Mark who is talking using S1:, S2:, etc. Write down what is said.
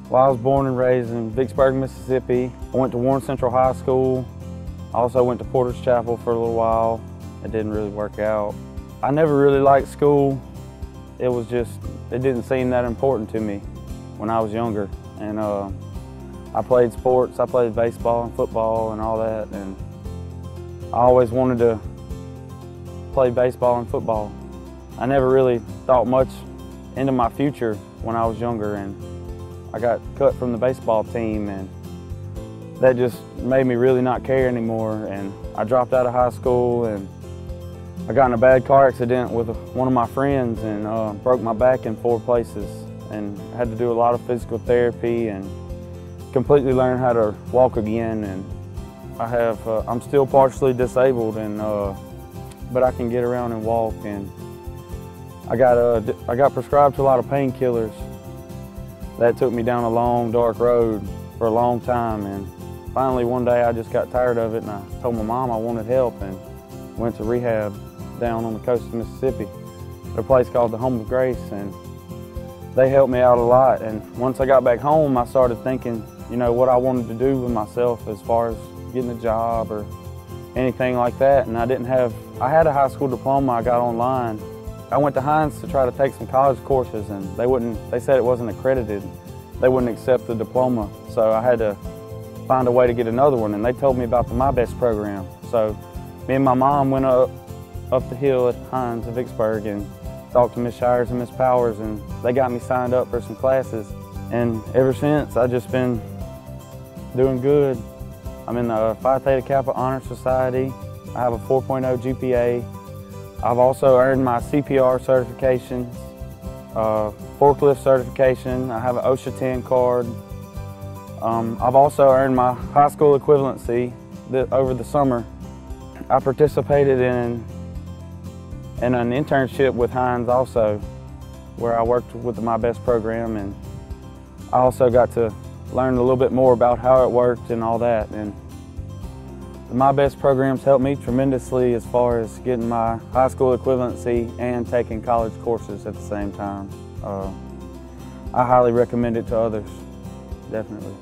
S1: Well, I was born and raised in Vicksburg, Mississippi. I went to Warren Central High School. I also went to Porter's Chapel for a little while. It didn't really work out. I never really liked school. It didn't seem that important to me when I was younger. And I played sports. I played baseball and football and all that. And I always wanted to play baseball and football. I never really thought much into my future when I was younger, and I got cut from the baseball team, and that just made me really not care anymore. And I dropped out of high school, and I got in a bad car accident with one of my friends and broke my back in 4 places, and had to do a lot of physical therapy and completely learn how to walk again. And I'm still partially disabled, and but I can get around and walk. And I got prescribed to a lot of painkillers. That took me down a long, dark road for a long time, and finally one day I just got tired of it, and I told my mom I wanted help, and went to rehab down on the coast of Mississippi at a place called the Home of Grace, and they helped me out a lot. And once I got back home, I started thinking, you know, what I wanted to do with myself as far as getting a job or anything like that. And I had a high school diploma I got online. I went to Hines to try to take some college courses, and they said it wasn't accredited. They wouldn't accept the diploma, so I had to find a way to get another one, and they told me about the My Best program. So me and my mom went up the hill at Hines in Vicksburg and talked to Miss Shires and Miss Powers, and they got me signed up for some classes. And ever since, I've just been doing good. I'm in the Phi Theta Kappa Honor Society. I have a 4.0 GPA. I've also earned my CPR certifications, forklift certification. I have an OSHA 10 card. I've also earned my high school equivalency over the summer. I participated in an internship with Hines also, where I worked with the My Best program, and I also got to learn a little bit more about how it worked and all that. And the My Best programs helped me tremendously as far as getting my high school equivalency and taking college courses at the same time. I highly recommend it to others, definitely.